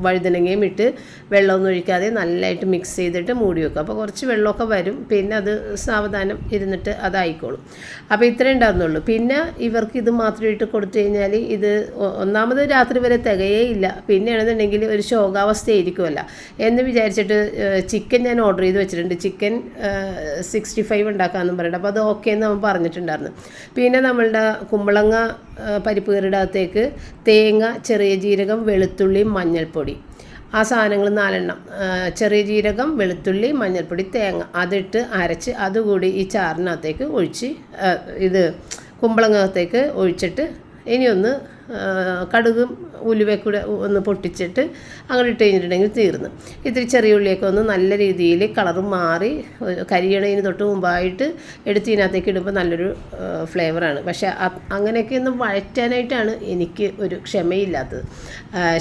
വഴുതനങ്ങയും ഇട്ട് വെള്ളമൊന്നും ഒഴിക്കാതെ നല്ലതായിട്ട് മിക്സ് ചെയ്തിട്ട് മൂടി വെക്കും. അപ്പോൾ കുറച്ച് വെള്ളമൊക്കെ വരും, പിന്നെ അത് സാവധാനം ഇരുന്നിട്ട് അതായിക്കോളും. അപ്പോൾ ഇത്രേ ഉണ്ടായിരുന്നുള്ളൂ. പിന്നെ ഇവർക്ക് ഇത് മാത്രം ഇട്ട് കൊടുത്തു കഴിഞ്ഞാൽ ഇത് ഒന്നാമത് രാത്രി വരെ തികയേയില്ല. പിന്നെയാണെന്നുണ്ടെങ്കിൽ ഒരു ശോകാവസ്ഥയായിരിക്കുമല്ല എന്ന് വിചാരിച്ചിട്ട് ചിക്കൻ ഞാൻ ഓർഡർ ചെയ്ത് വെച്ചിട്ടുണ്ട്. ചിക്കൻ 65 ഉണ്ടാക്കാമെന്നും പറയുന്നത്. അപ്പോൾ അത് ഓക്കെ എന്ന് അവൻ പറഞ്ഞിട്ടുണ്ടായിരുന്നു. പിന്നെ നമ്മളുടെ കുമ്പളങ്ങ പരിപ്പ് കറിയുടെ അകത്തേക്ക് തേങ്ങ, ചെറിയ ജീരകം, വെളുത്തുള്ളി, മഞ്ഞൾപ്പൊടി, ആ സാധനങ്ങൾ 4 എണ്ണം, ചെറിയ ജീരകം, വെളുത്തുള്ളി, മഞ്ഞൾപ്പൊടി, തേങ്ങ അതിട്ട് അരച്ച് അതുകൂടി ഈ ചാറിനകത്തേക്ക് ഒഴിച്ച് കുമ്പളങ്ങത്തേക്ക് ഒഴിച്ചിട്ട് ഇനിയൊന്ന് കടുകും ഉലുവയൊക്കെ ഒന്ന് പൊട്ടിച്ചിട്ട് അങ്ങനെ ഇട്ട് കഴിഞ്ഞിട്ടുണ്ടെങ്കിൽ തീർന്നു. ഇത്തിരി ചെറിയ ഉള്ളിയൊക്കെ ഒന്ന് നല്ല രീതിയിൽ കളറ് മാറി കരിയണതിന് തൊട്ട് മുമ്പായിട്ട് എടുത്ത് ഇതിനകത്തേക്ക് ഇടുമ്പോൾ നല്ലൊരു ഫ്ലേവറാണ്. പക്ഷേ അങ്ങനെയൊക്കെ ഒന്ന് വഴറ്റാനായിട്ടാണ് എനിക്ക് ഒരു ക്ഷമയില്ലാത്തത്.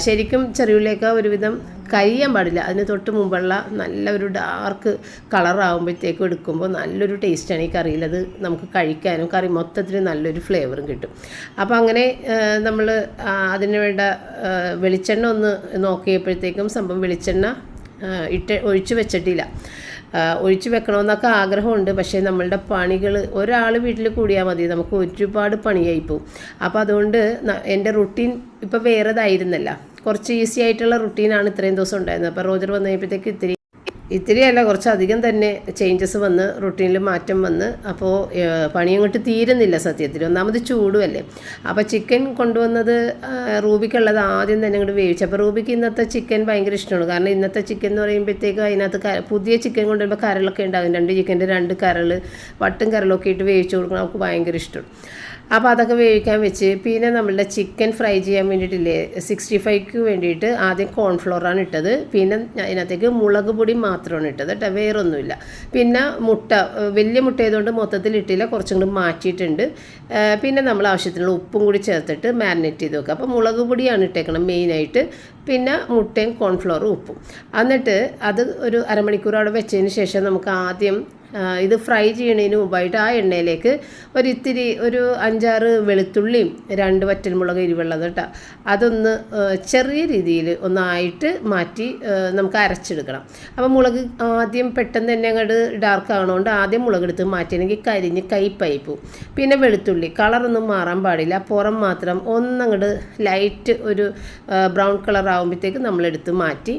ശരിക്കും ചെറിയ ഉള്ളിയൊക്കെ ഒരുവിധം കരിയാൻ പാടില്ല. അതിന് തൊട്ട് മുമ്പുള്ള നല്ല ഒരു ഡാർക്ക് കളറാകുമ്പോഴത്തേക്കും എടുക്കുമ്പോൾ നല്ലൊരു ടേസ്റ്റാണ് ഈ കറിയിൽ. അത് നമുക്ക് കഴിക്കാനും കറി മൊത്തത്തിൽ നല്ലൊരു ഫ്ലേവറും കിട്ടും. അപ്പോൾ അങ്ങനെ നമ്മൾ അതിന് വേണ്ട വെളിച്ചെണ്ണ ഒന്ന് നോക്കിയപ്പോഴത്തേക്കും സംഭവം വെളിച്ചെണ്ണ ഒഴിച്ച് വെച്ചിട്ടില്ല. ഒഴിച്ച് വെക്കണമെന്നൊക്കെ ആഗ്രഹമുണ്ട്. പക്ഷേ നമ്മളുടെ പണികൾ ഒരാൾ വീട്ടിൽ കൂടിയാൽ മതി, നമുക്ക് ഒരുപാട് പണിയായി പോവും. അപ്പോൾ അതുകൊണ്ട് എൻ്റെ റുട്ടീൻ ഇപ്പോൾ വേറെതായിരുന്നല്ല, കുറച്ച് ഈസി ആയിട്ടുള്ള റുട്ടീനാണ് ഇത്രയും ദിവസം ഉണ്ടായിരുന്നത്. അപ്പോൾ റോജർ വന്നു കഴിയുമ്പോഴത്തേക്ക് ഇത്തിരിയല്ല കുറച്ചധികം തന്നെ ചേഞ്ചസ് വന്ന് റുട്ടീനിൽ മാറ്റം വന്ന്. അപ്പോൾ പണി അങ്ങോട്ട് തീരുന്നില്ല സത്യത്തിൽ. ഒന്നാമത് ചൂടുമല്ലേ. അപ്പോൾ ചിക്കൻ കൊണ്ടുവന്നത് റൂബിക്കുള്ളത് ആദ്യം തന്നെ അങ്ങോട്ട് വേവിച്ചു. അപ്പോൾ റൂബിക്ക് ഇന്നത്തെ ചിക്കൻ ഭയങ്കര ഇഷ്ടമാണ്. കാരണം ഇന്നത്തെ ചിക്കൻ എന്ന് പറയുമ്പോഴത്തേക്കും അതിനകത്ത് പുതിയ ചിക്കൻ കൊണ്ടുവരുമ്പോൾ കരളൊക്കെ ഉണ്ടാകും. 2 ചിക്കൻ്റെ 2 കരൾ വട്ടും കരളൊക്കെ ഇട്ട് വേവിച്ച് കൊടുക്കണം, അവർക്ക് ഭയങ്കര ഇഷ്ടമാണ്. അപ്പോൾ അതൊക്കെ വേവിക്കാൻ വെച്ച് പിന്നെ നമ്മളുടെ ചിക്കൻ ഫ്രൈ ചെയ്യാൻ വേണ്ടിയിട്ടില്ലേ 65ക്ക് വേണ്ടിയിട്ട് ആദ്യം കോൺഫ്ലോറാണ് ഇട്ടത്. പിന്നെ അതിനകത്തേക്ക് മുളക് പൊടി മാത്രമാണ് ഇട്ടത് കേട്ടോ, വേറൊന്നുമില്ല. പിന്നെ മുട്ട, വലിയ മുട്ട ആയതുകൊണ്ട് മൊത്തത്തിൽ ഇട്ടില്ല, കുറച്ചും കൂടി മാറ്റിയിട്ടുണ്ട്. പിന്നെ നമ്മൾ ആവശ്യത്തിനുള്ള ഉപ്പും കൂടി ചേർത്തിട്ട് മാരിനേറ്റ് ചെയ്ത് വെക്കുക. അപ്പോൾ മുളക് പൊടിയാണ് ഇട്ടേക്കണം മെയിനായിട്ട്. പിന്നെ മുട്ടയും കോൺഫ്ലോറും ഉപ്പും. എന്നിട്ട് അത് ഒരു അരമണിക്കൂർ അവിടെ വെച്ചതിന് ശേഷം നമുക്ക് ആദ്യം ഇത് ഫ്രൈ ചെയ്യണതിന് മുമ്പായിട്ട് ആ എണ്ണയിലേക്ക് ഒരു 5-6 വെളുത്തുള്ളിയും 2 വറ്റൽമുളക് എരിവുള്ളത് കേട്ടോ, അതൊന്ന് ചെറിയ രീതിയിൽ ഒന്നായിട്ട് മാറ്റി നമുക്ക് അരച്ചെടുക്കണം. അപ്പോൾ മുളക് ആദ്യം പെട്ടെന്ന് തന്നെ അങ്ങോട്ട് ഡാർക്ക് ആകണോണ്ട് ആദ്യം മുളകെടുത്ത് മാറ്റിയെങ്കിൽ കരിഞ്ഞ് കയ്പ്പായി പോവും. പിന്നെ വെളുത്തുള്ളി കളറൊന്നും മാറാൻ പാടില്ല, പുറം മാത്രം ഒന്നങ്ങോട്ട് ലൈറ്റ് ഒരു ബ്രൗൺ കളർ ആകുമ്പോഴത്തേക്ക് നമ്മളെടുത്ത് മാറ്റി.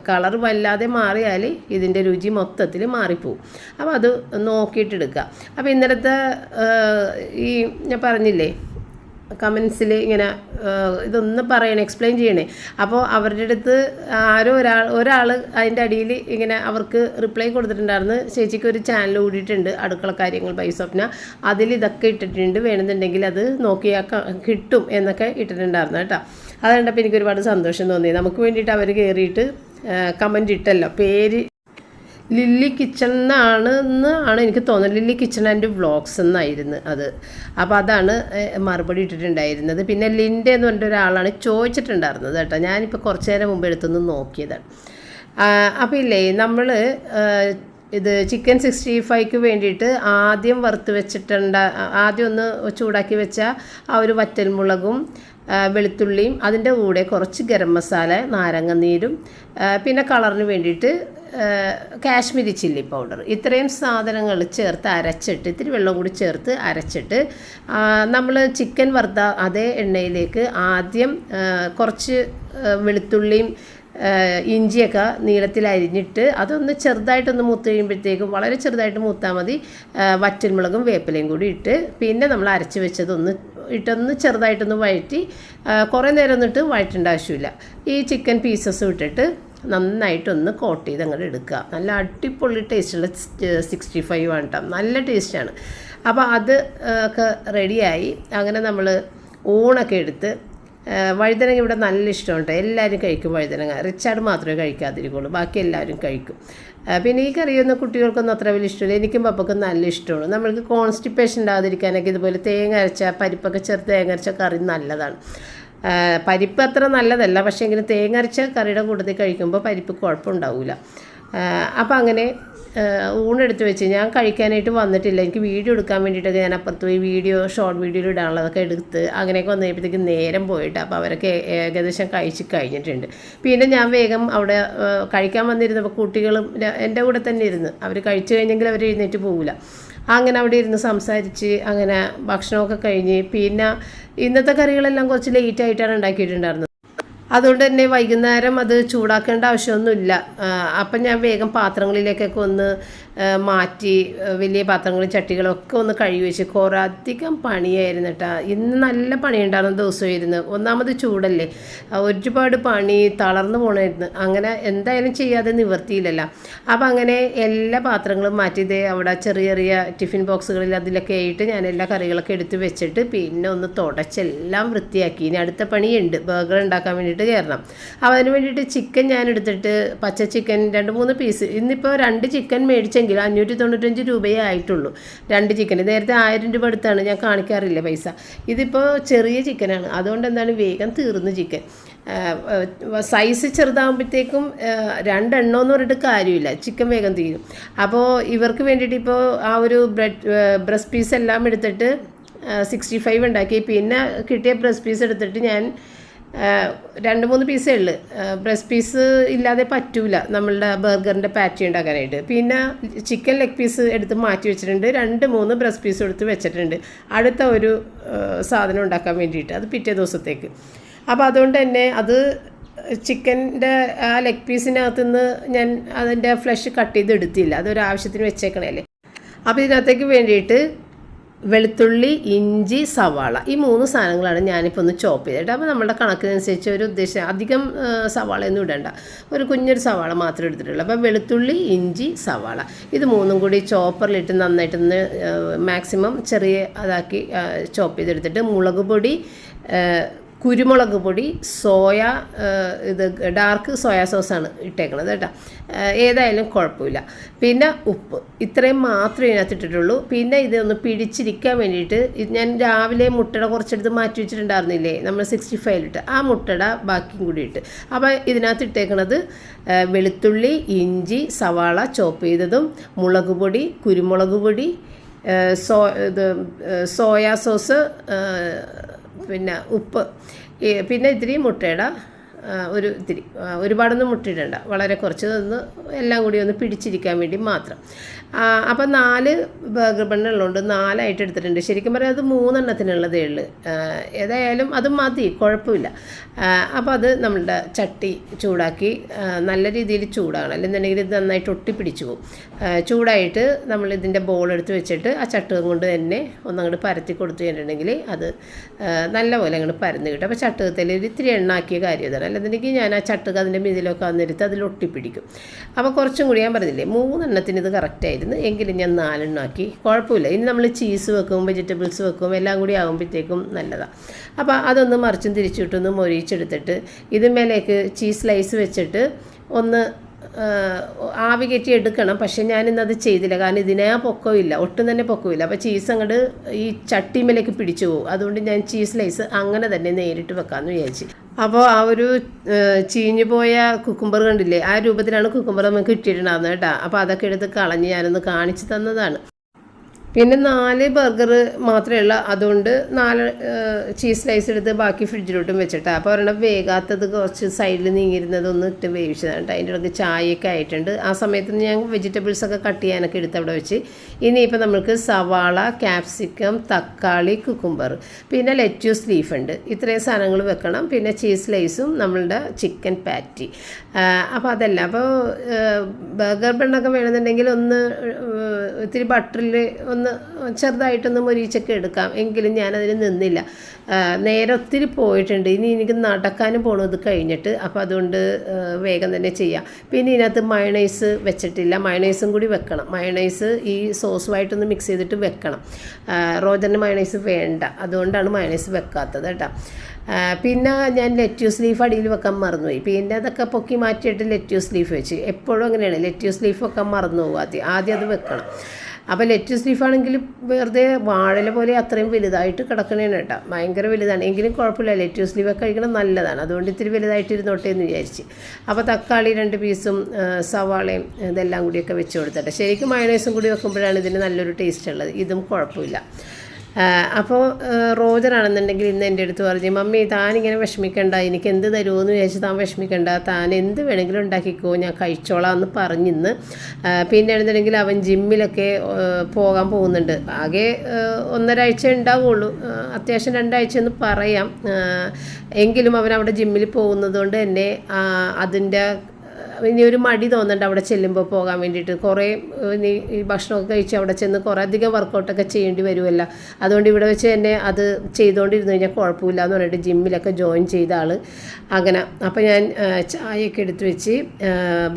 കളർ വല്ലാതെ മാറിയാൽ ഇതിൻ്റെ രുചി മൊത്തത്തിൽ മാറിപ്പോവും. അപ്പോൾ അത് നോക്കിയിട്ടെടുക്കുക. അപ്പോൾ ഇന്നലത്തെ ഈ ഞാൻ പറഞ്ഞില്ലേ കമൻസിൽ ഇങ്ങനെ ഇതൊന്ന് പറയണേ, എക്സ്പ്ലെയിൻ ചെയ്യണേ. അപ്പോൾ അവരുടെ അടുത്ത് ഒരാൾ അതിൻ്റെ അടിയിൽ ഇങ്ങനെ അവർക്ക് റിപ്ലൈ കൊടുത്തിട്ടുണ്ടായിരുന്നു. ചേച്ചിക്ക് ഒരു ചാനൽ കൂടിയിട്ടുണ്ട്, അടുക്കള കാര്യങ്ങൾ ബൈ സ്വപ്ന, അതിൽ ഇതൊക്കെ ഇട്ടിട്ടുണ്ട്, വേണമെന്നുണ്ടെങ്കിൽ അത് നോക്കിയാൽ കിട്ടും എന്നൊക്കെ ഇട്ടിട്ടുണ്ടായിരുന്നു കേട്ടോ. അത് കണ്ടപ്പോൾ എനിക്ക് ഒരുപാട് സന്തോഷം തോന്നി. നമുക്ക് വേണ്ടിയിട്ട് അവർ കയറിയിട്ട് കമൻ്റ് ഇട്ടല്ലോ. പേര് ലില്ലി കിച്ചൺ എന്നാണ് എനിക്ക് തോന്നുന്നത്. ലില്ലി കിച്ചൺ ആൻഡ് വ്ളോഗ്സ് എന്നായിരുന്നു അത്. അപ്പോൾ അതാണ് മറുപടി ഇട്ടിട്ടുണ്ടായിരുന്നത്. പിന്നെ ലിൻഡ എന്ന് പറഞ്ഞിട്ട് ഒരാളാണ് ചോദിച്ചിട്ടുണ്ടായിരുന്നത് കേട്ടോ. ഞാനിപ്പോൾ കുറച്ച് നേരം മുമ്പ് എടുത്തൊന്ന് നോക്കിയതാണ്. അപ്പോൾ ഇല്ലേ നമ്മൾ ഇത് ചിക്കൻ 65ക്ക് വേണ്ടിയിട്ട് ആദ്യം വറുത്ത് വെച്ചിട്ടുണ്ട്. ആദ്യം ഒന്ന് ചൂടാക്കി വെച്ച ആ ഒരു വറ്റൽമുളകും വെളുത്തുള്ളിയും അതിൻ്റെ കൂടെ കുറച്ച് ഗരം മസാല, നാരങ്ങനീരും, പിന്നെ കളറിന് വേണ്ടിയിട്ട് കാശ്മീരി ചില്ലി പൗഡർ, ഇത്രയും സാധനങ്ങൾ ചേർത്ത് അരച്ചിട്ട് ഇത്തിരി വെള്ളം കൂടി ചേർത്ത് അരച്ചിട്ട് നമ്മൾ ചിക്കൻ വറുത്ത അതേ എണ്ണയിലേക്ക് ആദ്യം കുറച്ച് വെളുത്തുള്ളിയും ഇഞ്ചിയൊക്കെ നീളത്തിൽ അരിഞ്ഞിട്ട് അതൊന്ന് ചെറുതായിട്ടൊന്ന് മൂത്ത് കഴിയുമ്പോഴത്തേക്കും, വളരെ ചെറുതായിട്ട് മൂത്താൽ മതി, വറ്റൽമുളകും വേപ്പിലയും കൂടി ഇട്ട് പിന്നെ നമ്മൾ അരച്ച് വെച്ചതൊന്ന് ഇട്ടൊന്ന് ചെറുതായിട്ടൊന്ന് വഴറ്റി, കുറേ നേരം ഒന്നിട്ട് വഴറ്റേണ്ട ആവശ്യമില്ല. ഈ ചിക്കൻ പീസസ് ഇട്ടിട്ട് നന്നായിട്ടൊന്ന് കോട്ട് ചെയ്ത് അങ്ങോട്ട് എടുക്കുക. നല്ല അടിപൊളി ടേസ്റ്റുള്ള 65 ആണ് കേട്ടോ, നല്ല ടേസ്റ്റാണ്. അപ്പോൾ അത് ഒക്കെ റെഡിയായി. അങ്ങനെ നമ്മൾ ഊണൊക്കെ എടുത്ത് വഴുതനങ്ങ ഇവിടെ നല്ല ഇഷ്ടമുണ്ട്, എല്ലാവരും കഴിക്കും വഴുതനങ്ങ. റിച്ചാർഡ് മാത്രമേ കഴിക്കാതിരിക്കുള്ളൂ, ബാക്കി എല്ലാവരും കഴിക്കും. പിന്നെ ഈ കറിയൊന്നും കുട്ടികൾക്കൊന്നും അത്ര വലിയ ഇഷ്ടമില്ല, എനിക്കും പപ്പക്കും നല്ല ഇഷ്ടമാണ്. നമ്മൾക്ക് കോൺസ്റ്റിപ്പേഷൻ ഉണ്ടാകാതിരിക്കാനൊക്കെ ഇതുപോലെ തേങ്ങ അരച്ച പരിപ്പൊക്കെ ചേർത്ത് തേങ്ങ അരച്ച കറി നല്ലതാണ്. പരിപ്പ് അത്ര നല്ലതല്ല, പക്ഷേ എങ്കിലും തേങ്ങ അരച്ച കറിയുടെ കൂട്ടത്തിൽ കഴിക്കുമ്പോൾ പരിപ്പ് കുഴപ്പമുണ്ടാവില്ല. അപ്പോൾ അങ്ങനെ ഊണെടുത്ത് വെച്ച് ഞാൻ കഴിക്കാനായിട്ട് വന്നിട്ടില്ല. എനിക്ക് വീഡിയോ എടുക്കാൻ വേണ്ടിയിട്ടൊക്കെ ഞാൻ അപ്പുറത്ത് പോയി ഷോർട്ട് വീഡിയോയിൽ ഇടാനുള്ളതൊക്കെ എടുത്ത് അങ്ങനെയൊക്കെ വന്നു കഴിയുമ്പോഴത്തേക്ക് നേരം പോയിട്ട് അപ്പോൾ അവരൊക്കെ ഏകദേശം കഴിച്ച് കഴിഞ്ഞിട്ടുണ്ട്. പിന്നെ ഞാൻ വേഗം അവിടെ കഴിക്കാൻ വന്നിരുന്നപ്പോൾ കുട്ടികളും എൻ്റെ കൂടെ തന്നെ ഇരുന്ന് അവർ കഴിച്ചു കഴിഞ്ഞെങ്കിൽ അവർ എഴുന്നേറ്റ് പോകില്ല. അങ്ങനെ അവിടെ ഇരുന്ന് സംസാരിച്ച് അങ്ങനെ ഭക്ഷണമൊക്കെ കഴിഞ്ഞ് പിന്നെ ഇന്നത്തെ കറികളെല്ലാം കുറച്ച് ലേറ്റായിട്ടാണ് ഉണ്ടാക്കിയിട്ടുണ്ടായിരുന്നത്. അതുകൊണ്ട് തന്നെ വൈകുന്നേരം അത് ചൂടാക്കേണ്ട ആവശ്യമൊന്നുമില്ല. അപ്പം ഞാൻ വേഗം പാത്രങ്ങളിലേക്കൊക്കെ ഒന്ന് മാറ്റി വലിയ പാത്രങ്ങളും ചട്ടികളൊക്കെ ഒന്ന് കഴുകി വെച്ച്. കുറേ അധികം പണിയായിരുന്നു കേട്ടോ. ഇന്ന് നല്ല പണിയുണ്ടായിരുന്ന ദിവസമായിരുന്നു. ഒന്നാമത് ചൂടല്ലേ, ഒരുപാട് പണി, തളർന്നു പോകണമായിരുന്നു. അങ്ങനെ എന്തായാലും ചെയ്യാതെ നിവർത്തിയില്ലല്ലോ. അപ്പം അങ്ങനെ എല്ലാ പാത്രങ്ങളും മാറ്റിയത് അവിടെ ചെറിയ ചെറിയ ടിഫിൻ ബോക്സുകളിൽ അതിലൊക്കെ ആയിട്ട് ഞാൻ എല്ലാ കറികളൊക്കെ എടുത്ത് വെച്ചിട്ട് പിന്നെ ഒന്ന് തുടച്ചെല്ലാം വൃത്തിയാക്കി. ഇനി അടുത്ത പണിയുണ്ട്, ബർഗർ ഉണ്ടാക്കാൻ വേണ്ടിയിട്ട് കയറണം. അപ്പോൾ അതിന് വേണ്ടിയിട്ട് ചിക്കൻ ഞാൻ എടുത്തിട്ട് പച്ച ചിക്കൻ 2-3 പീസ്, ഇന്നിപ്പോൾ 2 ചിക്കൻ മേടിച്ചെങ്കിൽ 595 രൂപയേ ആയിട്ടുള്ളൂ 2 ചിക്കൻ. നേരത്തെ 1000 രൂപ എടുത്താണ്, ഞാൻ കാണിക്കാറില്ല പൈസ. ഇതിപ്പോൾ ചെറിയ ചിക്കനാണ്, അതുകൊണ്ട് എന്താണ് വേഗം തീർന്നു ചിക്കൻ. സൈസ് ചെറുതാകുമ്പോഴത്തേക്കും 2 എണ്ണമെന്ന് പറഞ്ഞിട്ട് കാര്യമില്ല, ചിക്കൻ വേഗം തീരും. അപ്പോൾ ഇവർക്ക് വേണ്ടിയിട്ട് ഇപ്പോൾ ആ ഒരു ബ്രസ്റ്റ് പീസ് എല്ലാം എടുത്തിട്ട് 65 ഉണ്ടാക്കി. പിന്നെ കിട്ടിയ ബ്രസ്റ്റ് പീസ് എടുത്തിട്ട് ഞാൻ 2-3 പീസേ ഉള്ളു. ബ്രസ്റ്റ് പീസ് ഇല്ലാതെ പറ്റൂല നമ്മളുടെ ബർഗറിൻ്റെ പാറ്റി ഉണ്ടാക്കാനായിട്ട്. പിന്നെ ചിക്കൻ ലെഗ് പീസ് എടുത്ത് മാറ്റി വെച്ചിട്ടുണ്ട്, 2-3 ബ്രസ്റ്റ് പീസ് എടുത്ത് വെച്ചിട്ടുണ്ട് അടുത്ത ഒരു സാധനം ഉണ്ടാക്കാൻ വേണ്ടിയിട്ട്, അത് പിറ്റേ ദിവസത്തേക്ക്. അപ്പോൾ അതുകൊണ്ട് തന്നെ അത് ചിക്കൻ്റെ ആ ലെഗ് പീസിനകത്ത് നിന്ന് ഞാൻ അതിൻ്റെ ഫ്ലഷ് കട്ട് ചെയ്ത് എടുത്തില്ല, അതൊരാവശ്യത്തിന് വെച്ചേക്കണല്ലേ. അപ്പോൾ ഇതിനകത്തേക്ക് വേണ്ടിയിട്ട് വെളുത്തുള്ളി, ഇഞ്ചി, സവാള, ഈ 3 സാധനങ്ങളാണ് ഞാനിപ്പോൾ ഒന്ന് ചോപ്പ് ചെയ്തിട്ട്. അപ്പോൾ നമ്മുടെ കണക്കിനനുസരിച്ച് ഒരു ഉദ്ദേശം അധികം സവാളയൊന്നും ഇടണ്ട, ഒരു കുഞ്ഞൊരു സവാള മാത്രമേ എടുത്തിട്ടുള്ളൂ. അപ്പോൾ വെളുത്തുള്ളി, ഇഞ്ചി, സവാള ഇത് 3ഉം കൂടി ചോപ്പറിലിട്ട് നന്നായിട്ടൊന്ന് മാക്സിമം ചെറിയ അതാക്കി ചോപ്പ് ചെയ്തെടുത്തിട്ട് മുളക് പൊടി, കുരുമുളക് പൊടി, ഇത് ഡാർക്ക് സോയാ സോസാണ് ഇട്ടേക്കണത് കേട്ടോ, ഏതായാലും കുഴപ്പമില്ല. പിന്നെ ഉപ്പ്, ഇത്രയും മാത്രമേ ഇതിനകത്ത് ഇട്ടിട്ടുള്ളൂ. പിന്നെ ഇതൊന്ന് പിടിച്ചിരിക്കാൻ വേണ്ടിയിട്ട് ഞാൻ രാവിലെ മുട്ടയുടെ കുറച്ചെടുത്ത് മാറ്റി വെച്ചിട്ടുണ്ടായിരുന്നില്ലേ നമ്മൾ 65 ആ മുട്ടയുടെ ബാക്കിയും കൂടി ഇട്ട്. അപ്പോൾ ഇതിനകത്ത് ഇട്ടേക്കണത് വെളുത്തുള്ളി, ഇഞ്ചി, സവാള ചോപ്പ് ചെയ്തതും, മുളക് പൊടി, കുരുമുളക് പൊടി, സോയാ സോസ്, പിന്നെ ഉപ്പ്, പിന്നെ ഇത്തിരി മുട്ടയുടെ ഇത്തിരി, ഒരുപാടൊന്നും മുട്ടയിടണ്ട, വളരെ കുറച്ച് ഒന്ന് എല്ലാം കൂടി ഒന്ന് പിടിച്ചിരിക്കാൻ വേണ്ടി മാത്രം. അപ്പോൾ 4 ബർഗർ ബണ്ണുള്ളതുകൊണ്ട് 4 ആയിട്ട് എടുത്തിട്ടുണ്ട്. ശരിക്കും പറയാം അത് 3 എണ്ണത്തിനുള്ളതേ ഉള്ളൂ. ഏതായാലും അത് മതി, കുഴപ്പമില്ല. അപ്പോൾ അത് നമ്മളുടെ ചട്ടി ചൂടാക്കി നല്ല രീതിയിൽ ചൂടാകണം, അല്ലെന്നുണ്ടെങ്കിൽ ഇത് നന്നായിട്ട് ഒട്ടിപ്പിടിച്ചു പോകും. ചൂടായിട്ട് നമ്മളിതിൻ്റെ ബോൾ എടുത്ത് വെച്ചിട്ട് ആ ചട്ടുകം കൊണ്ട് തന്നെ ഒന്നങ്ങോട്ട് പരത്തി കൊടുത്തു കഴിഞ്ഞിട്ടുണ്ടെങ്കിൽ അത് നല്ലപോലെ അങ്ങോട്ട് പരന്ന് കിട്ടും. അപ്പോൾ ചട്ടുകത്തിൽ ഇത്തിരി എണ്ണാക്കിയ കാര്യം ഇതാണ്, അല്ലെന്നുണ്ടെങ്കിൽ ഞാൻ ആ ചട്ടുക അതിൻ്റെ മീതിലൊക്കെ വന്നിരുത്ത് അതിൽ ഒട്ടിപ്പിടിക്കും. അപ്പോൾ കുറച്ചും കൂടി ഞാൻ പറഞ്ഞില്ലേ 3 എണ്ണത്തിന് ഇത് കറക്റ്റായിരുന്നു, എങ്കിലും ഞാൻ 4 എണ്ണമാക്കി. കുഴപ്പമില്ല. ഇനി നമ്മൾ ചീസ് വെക്കും, വെജിറ്റബിൾസ് വെക്കും, എല്ലാം കൂടി ആകുമ്പോഴത്തേക്കും നല്ലതാണ്. അപ്പോൾ അതൊന്ന് മറിച്ചും തിരിച്ചിട്ടൊന്ന് മൊരിച്ചെടുത്തിട്ട് ഇതിന്മേലേക്ക് ചീസ് സ്ലൈസ് വെച്ചിട്ട് ഒന്ന് ആവി കയറ്റി എടുക്കണം. പക്ഷെ ഞാനിന്നത് ചെയ്തില്ല, കാരണം ഇതിനെ പൊക്കമില്ല, ഒട്ടും തന്നെ പൊക്കമില്ല. അപ്പോൾ ചീസ് അങ്ങോട്ട് ഈ ചട്ടിമേലേക്ക് പിടിച്ചു പോകും. അതുകൊണ്ട് ഞാൻ ചീസ് സ്ലൈസ് അങ്ങനെ തന്നെ നേരിട്ട് വെക്കാമെന്ന് വിചാരിച്ചു. അപ്പോൾ ആ ഒരു ചീഞ്ഞു പോയ കുക്കുംബർ കണ്ടില്ലേ, ആ രൂപത്തിലാണ് കുക്കുംബർ നമുക്ക് കിട്ടിയിട്ടുണ്ടാകുന്നത് കേട്ടോ. അപ്പോൾ അതൊക്കെ എടുത്ത് കളഞ്ഞ് ഞാനൊന്ന് കാണിച്ചു തന്നതാണ്. പിന്നെ 4 ബർഗർ മാത്രമേ ഉള്ളൂ, അതുകൊണ്ട് 4 ചീസ് സ്ലൈസ് എടുത്ത് ബാക്കി ഫ്രിഡ്ജിലോട്ടും വെച്ചിട്ടാണ്. അപ്പോൾ ഒരെണ്ണം വേഗാത്തത് കുറച്ച് സൈഡിൽ നീങ്ങിയിരുന്നതൊന്ന് ഇട്ട് വേവിച്ചതാണ് കേട്ടോ. അതിൻ്റെ ഇടയ്ക്ക് ചായയൊക്കെ ആയിട്ടുണ്ട്. ആ സമയത്ത് ഞാൻ വെജിറ്റബിൾസൊക്കെ കട്ട് ചെയ്യാനൊക്കെ എടുത്ത് അവിടെ വെച്ച്. ഇനിയിപ്പോൾ നമുക്ക് സവാള, ക്യാപ്സിക്കം, തക്കാളി, കുക്കുംബർ, പിന്നെ ലെറ്റ്യൂസ് ലീഫ് ഉണ്ട്, ഇത്രയും സാധനങ്ങൾ വെക്കണം. പിന്നെ ചീസ് സ്ലൈസും നമ്മളുടെ ചിക്കൻ പാറ്റി. അപ്പോൾ അതല്ല, അപ്പോൾ ബർഗർ ബണ്ണൊക്കെ വേണമെന്നുണ്ടെങ്കിൽ ഒന്ന് ഇത്തിരി ബട്ടറിൽ ഒന്ന് ചെറുതായിട്ടൊന്ന് മൊരിച്ചൊക്കെ എടുക്കാം. എങ്കിലും ഞാനതിന് നിന്നില്ല, നേരെ ഒത്തിരി പോയിട്ടുണ്ട്. ഇനി എനിക്ക് നടക്കാനും പോകണത് കഴിഞ്ഞിട്ട്, അപ്പോൾ അതുകൊണ്ട് വേഗം തന്നെ ചെയ്യാം. പിന്നെ ഇതിനകത്ത് മയണൈസ് വെച്ചിട്ടില്ല, മയണൈസും കൂടി വെക്കണം. മയണൈസ് ഈ സോസുമായിട്ടൊന്ന് മിക്സ് ചെയ്തിട്ട് വെക്കണം. റോജറിന് മയണൈസ് വേണ്ട, അതുകൊണ്ടാണ് മയണൈസ് വെക്കാത്തത് കേട്ടോ. പിന്നെ ഞാൻ ലെറ്റ്യൂസ് ലീഫ് അടിയിൽ വെക്കാൻ മറന്നുപോയി. പിന്നെ അതൊക്കെ പൊക്കി മാറ്റിയിട്ട് ലെറ്റ്യൂസ് ലീഫ് വെച്ച്. എപ്പോഴും അങ്ങനെയാണ്, ലെറ്റ്യൂസ് ലീഫ് വെക്കാൻ മറന്നു പോകും. ആദ്യം അത് വെക്കണം. അപ്പോൾ ലെറ്റ്യൂസ് ലീഫാണെങ്കിൽ വെറുതെ വാഴല പോലെ അത്രയും വലുതായിട്ട് കിടക്കണേണ് കേട്ടോ, ഭയങ്കര വലുതാണ്. എങ്കിലും കുഴപ്പമില്ല, ലെറ്റ്യൂസ് ലീഫൊക്കെ കഴിക്കണം നല്ലതാണ്, അതുകൊണ്ട് ഇത്തിരി വലുതായിട്ട് ഇരുന്നോട്ടെ എന്ന് വിചാരിച്ച്. അപ്പോൾ തക്കാളി 2 പീസും സവാളയും ഇതെല്ലാം കൂടിയൊക്കെ വെച്ച് കൊടുത്തിട്ട്, ശരിക്കും മയണൈസും കൂടി വെക്കുമ്പോഴാണ് ഇതിന് നല്ലൊരു ടേസ്റ്റ് ഉള്ളത്. ഇതും കുഴപ്പമില്ല. അപ്പോൾ റോജറാണെന്നുണ്ടെങ്കിൽ ഇന്ന് എൻ്റെ അടുത്ത് പറഞ്ഞു, മമ്മി താനിങ്ങനെ വിഷമിക്കണ്ട, എനിക്ക് എന്ത് തരുമോയെന്ന് വിചാരിച്ച് താൻ വിഷമിക്കണ്ട, താൻ എന്ത് വേണമെങ്കിലും ഉണ്ടാക്കിക്കോ, ഞാൻ കഴിച്ചോളാം എന്ന് പറഞ്ഞിന്ന്. പിന്നെ ആണെന്നുണ്ടെങ്കിൽ അവൻ ജിമ്മിലൊക്കെ പോകാൻ പോകുന്നുണ്ട്. ആകെ 1.5 ആഴ്ച ഉണ്ടാവുള്ളൂ, അത്യാവശ്യം 2 ആഴ്ച എന്ന് പറയാം. എങ്കിലും അവൻ അവിടെ ജിമ്മിൽ പോകുന്നത് കൊണ്ട് തന്നെ അതിൻ്റെ ഇനി ഒരു മടി തോന്നുന്നുണ്ട് അവിടെ ചെല്ലുമ്പോൾ പോകാൻ വേണ്ടിയിട്ട്. കുറേ ഈ ഭക്ഷണമൊക്കെ കഴിച്ച് അവിടെ ചെന്ന് കുറേ അധികം വർക്കൗട്ടൊക്കെ ചെയ്യേണ്ടി വരുമല്ലോ, അതുകൊണ്ട് ഇവിടെ വെച്ച് തന്നെ അത് ചെയ്തുകൊണ്ടിരുന്നു കഴിഞ്ഞാൽ കുഴപ്പമില്ല എന്ന് പറഞ്ഞിട്ട് ജിമ്മിലൊക്കെ ജോയിൻ ചെയ്ത ആൾ അങ്ങനെ. അപ്പോൾ ഞാൻ ചായയൊക്കെ എടുത്ത് വെച്ച്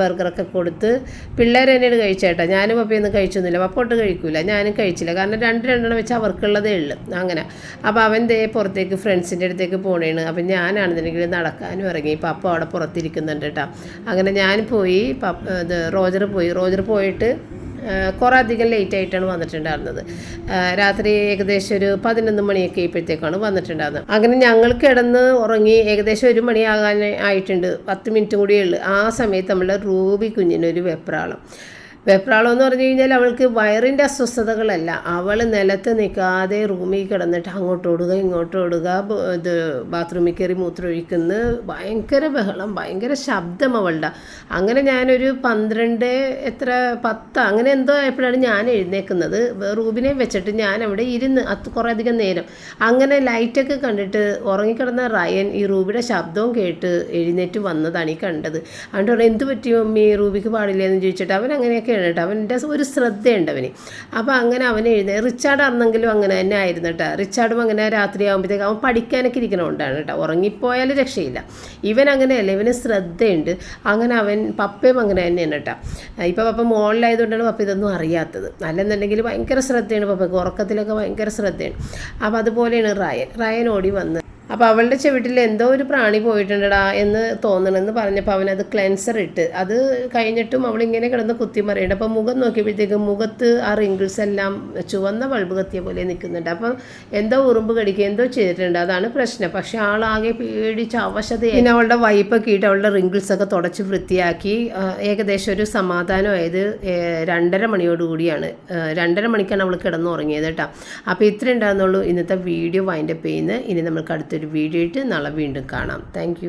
ബർഗറൊക്കെ കൊടുത്ത് പിള്ളേർ തന്നെയാണ് കഴിച്ചേട്ടാ. ഞാനും പപ്പയൊന്നും കഴിച്ചൊന്നുമില്ല, പപ്പോട്ട് കഴിക്കില്ല, ഞാനും കഴിച്ചില്ല, കാരണം 2 വെച്ച് അവർക്കുള്ളതേ ഉള്ളൂ അങ്ങനെ. അപ്പോൾ അവൻ ദേ പുറത്തേക്ക് ഫ്രണ്ട്സിൻ്റെ അടുത്തേക്ക് പോണേണ്. അപ്പം ഞാനാണെന്നുണ്ടെങ്കിൽ നടക്കാനും ഇറങ്ങി, പപ്പ അവിടെ പുറത്തിരിക്കുന്നുണ്ട് കേട്ടോ. അങ്ങനെ ഞാൻ പോയി, റോജർ പോയിട്ട് കുറേ അധികം ലേറ്റായിട്ടാണ് വന്നിട്ടുണ്ടായിരുന്നത്. രാത്രി ഏകദേശം ഒരു 11 മണിയൊക്കെ ആയപ്പോഴത്തേക്കാണ് വന്നിട്ടുണ്ടായിരുന്നത്. അങ്ങനെ ഞങ്ങൾ കിടന്ന് ഉറങ്ങി ഏകദേശം 1 മണിയാകാൻ ആയിട്ടുണ്ട്, 10 മിനിറ്റ് കൂടിയേ ഉള്ളൂ. ആ സമയത്ത് നമ്മളുടെ റൂബി കുഞ്ഞിനൊരു വെപ്രാളം എന്ന് പറഞ്ഞു കഴിഞ്ഞാൽ അവൾക്ക് വയറിൻ്റെ അസ്വസ്ഥതകളല്ല, അവൾ നിലത്ത് നിൽക്കാതെ റൂമിൽ കിടന്നിട്ട് അങ്ങോട്ടോടുക ഇങ്ങോട്ടോടുക, ഇത് ബാത്റൂമിൽ കയറി മൂത്രമൊഴിക്കുന്ന ഭയങ്കര ബഹളം, ഭയങ്കര ശബ്ദം അവളുടെ. അങ്ങനെ ഞാനൊരു 10 അങ്ങനെ എന്തോ ആയപ്പോഴാണ് ഞാൻ എഴുന്നേക്കുന്നത്. റൂബിനെ വെച്ചിട്ട് ഞാൻ അവിടെ ഇരുന്ന് കുറേ അധികം നേരം. അങ്ങനെ ലൈറ്റൊക്കെ കണ്ടിട്ട് ഉറങ്ങിക്കിടന്ന റയൻ ഈ റൂബിയുടെ ശബ്ദവും കേട്ട് എഴുന്നേറ്റ് വന്നതാണ് ഈ കണ്ടത്. അതുകൊണ്ട് പറഞ്ഞു, എന്ത് പറ്റി മമ്മി, റൂബിക്ക് പാടില്ല എന്ന് ചോദിച്ചിട്ട് അവൻ അങ്ങനെയൊക്കെ കേട്ടോ, അവൻ്റെ ഒരു ശ്രദ്ധയുണ്ട് അവന്. അപ്പോൾ അങ്ങനെ അവൻ റിച്ചാർഡ് ആണെന്നെങ്കിലും അങ്ങനെ തന്നെ ആയിരുന്നു കേട്ടോ. റിച്ചാർഡും അങ്ങനെ രാത്രി ആകുമ്പോഴത്തേക്ക് അവൻ പഠിക്കാനൊക്കെ ഇരിക്കണോണ്ടാണ് കേട്ടോ, ഉറങ്ങിപ്പോയാൽ രക്ഷയില്ല. ഇവൻ അങ്ങനെയല്ല, ഇവന് ശ്രദ്ധയുണ്ട്. അങ്ങനെ അവൻ പപ്പയും അങ്ങനെ തന്നെയാണ് കേട്ടോ. ഇപ്പോൾ പപ്പ മോളിലായതുകൊണ്ടാണ് പപ്പ ഇതൊന്നും അറിയാത്തത്, അല്ലെന്നുണ്ടെങ്കിൽ ഭയങ്കര ശ്രദ്ധയാണ് പപ്പയ്ക്ക്, ഉറക്കത്തിലൊക്കെ ഭയങ്കര ശ്രദ്ധയാണ്. അപ്പോൾ അതുപോലെയാണ് റയൻ ഓടി വന്ന്. അപ്പോൾ അവളുടെ ചെവിട്ടിൽ എന്തോ ഒരു പ്രാണി പോയിട്ടുണ്ടടാ എന്ന് തോന്നണമെന്ന് പറഞ്ഞപ്പോൾ അവനത് ക്ലെൻസർ ഇട്ട്, അത് കഴിഞ്ഞിട്ടും അവളിങ്ങനെ കിടന്ന് കുത്തിമറിയുണ്ട്. അപ്പോൾ മുഖം നോക്കിയപ്പോഴത്തേക്കും മുഖത്ത് ആ റിങ്കിൾസ് എല്ലാം ചുവന്ന ബൾബ് കത്തിയ പോലെ നിൽക്കുന്നുണ്ട്. അപ്പം എന്തോ ഉറുമ്പ് കടിക്കുക എന്തോ ചെയ്തിട്ടുണ്ട്, അതാണ് പ്രശ്നം. പക്ഷേ ആളാകെ പേടിച്ച് അവശതയായി. പിന്നെ അവളുടെ വൈപ്പൊക്കെ ഇട്ട് അവളുടെ റിങ്കിൾസൊക്കെ തുടച്ച് വൃത്തിയാക്കി ഏകദേശം ഒരു സമാധാനമായത് 2:30 മണിയോടുകൂടിയാണ്. 2:30 മണിക്കാണ് അവൾ കിടന്നുറങ്ങിയത് കേട്ടോ. അപ്പോൾ ഇത്രയും ഉണ്ടാകുന്നുള്ളൂ ഇന്നത്തെ വീഡിയോ വൈൻഡപ്പ് ചെയ്യുന്നത്. ഇനി നമ്മൾക്ക് അടുത്തൊരു വീഡിയോ ആയിട്ട് നാളെ വീണ്ടും കാണാം. താങ്ക്